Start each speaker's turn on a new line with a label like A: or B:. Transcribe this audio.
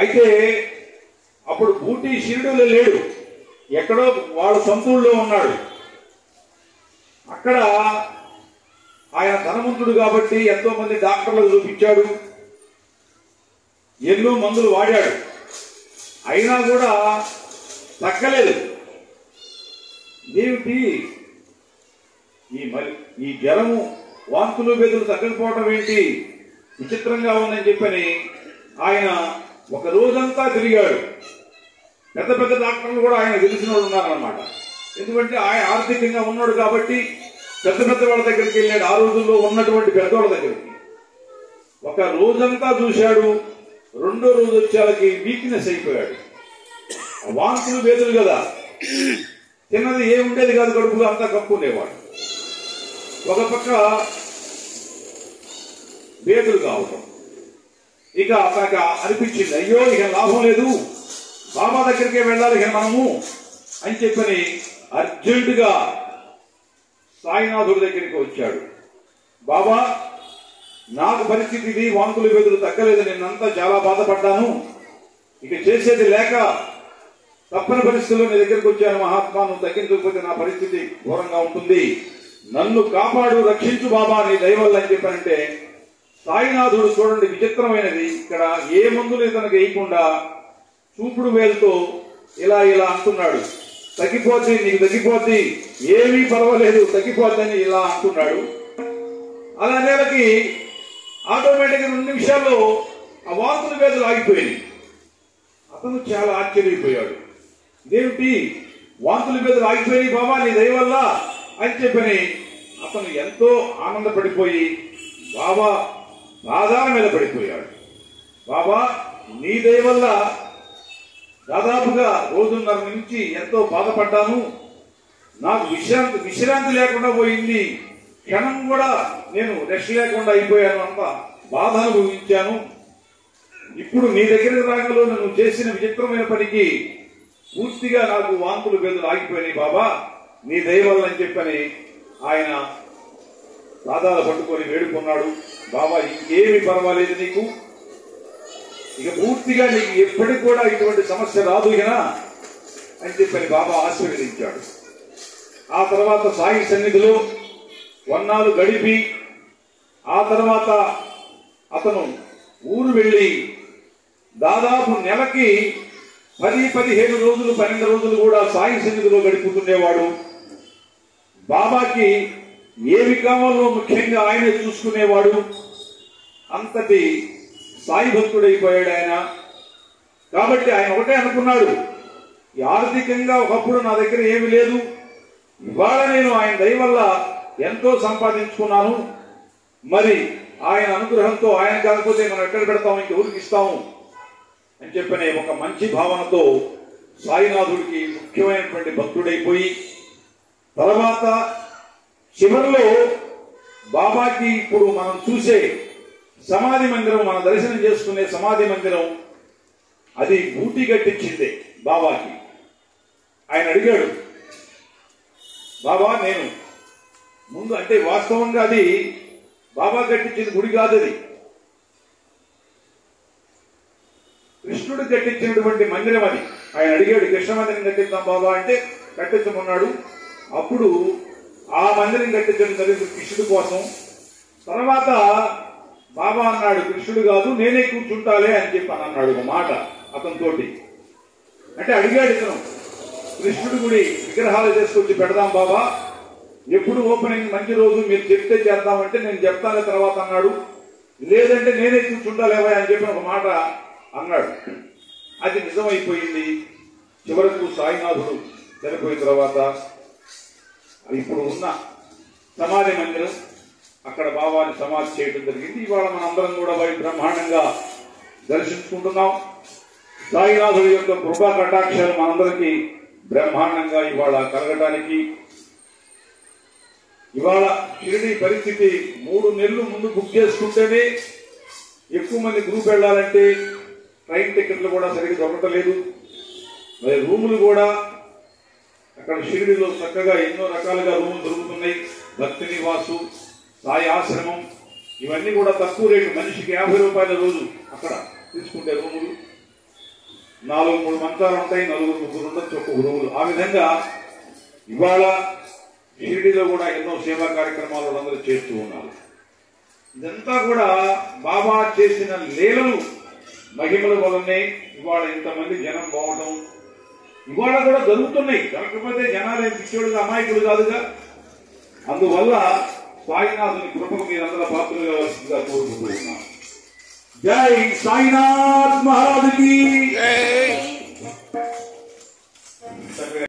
A: అయితే అప్పుడు బూటి షిరిడీలో లేడు, ఎక్కడో వాళ్ళ సొంతూళ్ళలో ఉన్నాడు. అక్కడ ఆయన ధనవంతుడు కాబట్టి ఎంతో మంది డాక్టర్లకు చూపించాడు, ఎన్నో మందులు వాడాడు, అయినా కూడా తగ్గలేదు. ఏమిటి ఈ జ్వరము, వాంతులు బెదులు తగ్గకపోవడం ఏంటి, విచిత్రంగా ఉందని చెప్పని ఆయన ఒక రోజంతా తిరిగాడు. పెద్ద పెద్ద డాక్టర్లు కూడా ఆయన తెలిసిన వాళ్ళు ఉన్నారన్నమాట. ఎందుకంటే ఆయన ఆర్థికంగా ఉన్నాడు కాబట్టి పెద్ద పెద్ద వాళ్ళ దగ్గరికి వెళ్ళాడు, ఆ రోజుల్లో ఉన్నటువంటి పెద్దవాళ్ళ దగ్గరికి. ఒక రోజంతా చూశాడు, రెండో రోజు వచ్చేళ్ళకి వీక్నెస్ అయిపోయాడు. వాంతులు బేదులు కదా, తిన్నది ఏముండేది కాదు, కడుపులో అంతా కప్పుకునేవాడు. ఒక పక్క బేదులు కావటం, ఇక అతనికి అనిపించింది, అయ్యో ఇక లాభం లేదు, బాబా దగ్గరికే వెళ్ళాలి ఇక మనము అని చెప్పని అర్జెంటుగా సాయినాథుడి దగ్గరికి వచ్చాడు. బాబా, నాకు పరిస్థితి ఇది, వాంతులు బెదులు తగ్గలేదు, నిన్నంతా చాలా బాధపడ్డాను, ఇక చేసేది లేక తప్పని పరిస్థితుల్లో నీ దగ్గరికి వచ్చాను. మహాత్మా, నువ్వు తగ్గించకపోతే నా పరిస్థితి ఘోరంగా ఉంటుంది, నన్ను కాపాడు, రక్షించు బాబా నీ దయవల్ల అని చెప్పానంటే, సాయినాథుడు చూడండి విచిత్రమైనది, ఇక్కడ ఏ మందులు ఇతనికి వేయకుండా చూపుడు వేలుతో ఇలా ఇలా అంటున్నాడు, తగ్గిపోద్ది, నీకు తగ్గిపోద్ది, ఏమీ పర్వాలేదు, తగ్గిపోద్దని ఇలా అంటున్నాడు. అలా నేలకి ఆటోమేటిక్గా 2 నిమిషాల్లో ఆ వాంతుల వేదలు ఆగిపోయింది. అతను చాలా ఆశ్చర్యపోయాడు, ఇదేమిటి వాంతుల వేదలు ఆగిపోయి బాబా నీ దయ వల్ల అని చెప్పని అతను ఎంతో ఆనందపడిపోయి బాబా పాదాల మీద పడిపోయాడు. బాబా నీ దయ వల్ల దాదాపుగా 1.5 నుంచి ఎంతో బాధపడ్డాను, నాకు విశ్రాంతి లేకుండా పోయింది, క్షణం కూడా నేను రెస్ట్ లేకుండా అయిపోయాను, అంత బాధ అనుభవించాను. ఇప్పుడు నీ దగ్గరికి రాగలో నువ్వు చేసిన విచిత్రమైన పనికి పూర్తిగా నాకు వాంతులు బెదులు ఆగిపోయినాయి బాబా నీ దయ వల్ల అని చెప్పని ఆయన పాదాలు పట్టుకొని వేడుకున్నాడు. బాబా ఇంకేమీ పర్వాలేదు నీకు, ఇక పూర్తిగా నీకు ఎప్పటికి కూడా ఇటువంటి సమస్య రాదు ఇకనా అని చెప్పని బాబా ఆశీర్వదించాడు. ఆ తర్వాత సాయి సన్నిధిలో వన్నాలు గడిపి ఆ తర్వాత అతను ఊరు వెళ్లి దాదాపు నెలకి 10-15 రోజులు 12 రోజులు కూడా సాయి సన్నిధిలో గడుపుతుండేవాడు. బాబాకి ఏమి కావాలో ముఖ్యంగా ఆయనే చూసుకునేవాడు. అంతటి సాయి భక్తుడైపోయాడు ఆయన. కాబట్టి ఆయన ఒకటే అనుకున్నాడు, ఆర్థికంగా ఒకప్పుడు నా దగ్గర ఏమి లేదు, ఇవాళ నేను ఆయన దయ వల్ల ఎంతో సంపాదించుకున్నాను, మరి ఆయన అనుగ్రహంతో ఆయన కాకపోతే మనం ఎక్కడ పెడతాము, ఇంకెవరికి ఇస్తాము అని చెప్పనే ఒక మంచి భావనతో సాయినాథుడికి ముఖ్యమైనటువంటి భక్తుడైపోయి తర్వాత చివరిలో బాబాకి ఇప్పుడు మనం చూసే సమాధి మందిరం, మన దర్శనం చేసుకునే సమాధి మందిరం అది బూటి కట్టించిందే బాబాకి. ఆయన అడిగాడు, బాబా నేను ముందు అంటే వాస్తవంగా అది బాబా కట్టించిన గుడి కాదు, అది కృష్ణుడు కట్టించినటువంటి మందిరం అది. ఆయన అడిగాడు, కృష్ణ మందిరం కట్టిద్దాం బాబా అంటే కట్టించమన్నాడు. అప్పుడు ఆ మందిరం కట్టించడం జరిగింది కృష్ణుడి కోసం. తర్వాత బాబా అన్నాడు, కృష్ణుడు కాదు నేనే కూర్చుంటాలే అని చెప్పి అన్నాడు ఒక మాట అతనితోటి. అంటే అడిగాడు ఇతను, కృష్ణుడి గుడి విగ్రహాలు చేసుకొచ్చి పెడదాం బాబా, ఎప్పుడు ఓపెనింగ్ మంచి రోజు మీరు చెప్తే చేద్దామంటే నేను చెప్తానే తర్వాత అన్నాడు. లేదంటే నేనే కూర్చుంటాలేవా అని చెప్పిన ఒక మాట అన్నాడు. అది నిజమైపోయింది. చివరకు సాయినాథుడు చనిపోయిన తర్వాత ఇప్పుడు ఉన్న సమాధి మందిరం అక్కడ బాబాని సమాధి చేయడం జరిగింది. ఇవాళ మనందరం కూడా బ్రహ్మాండంగా దర్శించుకుంటున్నాం. సాయినాథుడి యొక్క కృపా కటాక్షాలు మనందరికీ బ్రహ్మాండంగా ఇవాళ కలగడానికి ఇవాళ షిరిడి పరిస్థితి 3 నెలలు ముందు బుక్ చేసుకుంటేనే ఎక్కువ మంది గ్రూప్ వెళ్లాలంటే ట్రైన్ టికెట్లు కూడా సరిగ్గా దొరకలేదు. మరి రూములు కూడా అక్కడ షిరిడిలో చక్కగా ఎన్నో రకాలుగా రూములు దొరుకుతున్నాయి. భక్తి నివాసు, సాయి ఆశ్రమం ఇవన్నీ కూడా తక్కువ రేటు, మనిషికి 50 రూపాయల రోజు అక్కడ తీసుకుంటే రూములు. 3 మంచాలు ఉంటాయి, 4 ఉండొచ్చు, ఒక్క గురువులు. ఆ విధంగా ఇవాళ షిరిడీలో కూడా ఎన్నో సేవా కార్యక్రమాలు వాళ్ళందరూ చేస్తూ ఉన్నారు. ఇదంతా కూడా బాబా చేసిన లీలలు మహిమల వల్లనే ఇవాళ ఇంతమంది జనం పోవడం ఇవాళ కూడా జరుగుతున్నాయి. జరగకపోతే జనాలు పిచ్చోడుగా అమాయకులు కాదుగా. అందువల్ల సాయినాథుని కృపకు మీరందరూ పాత్రలు కావాల్సిందిగా కోరుకుంటూ ఉన్నాం. జై సాయినాథ్ మహారాజుకి.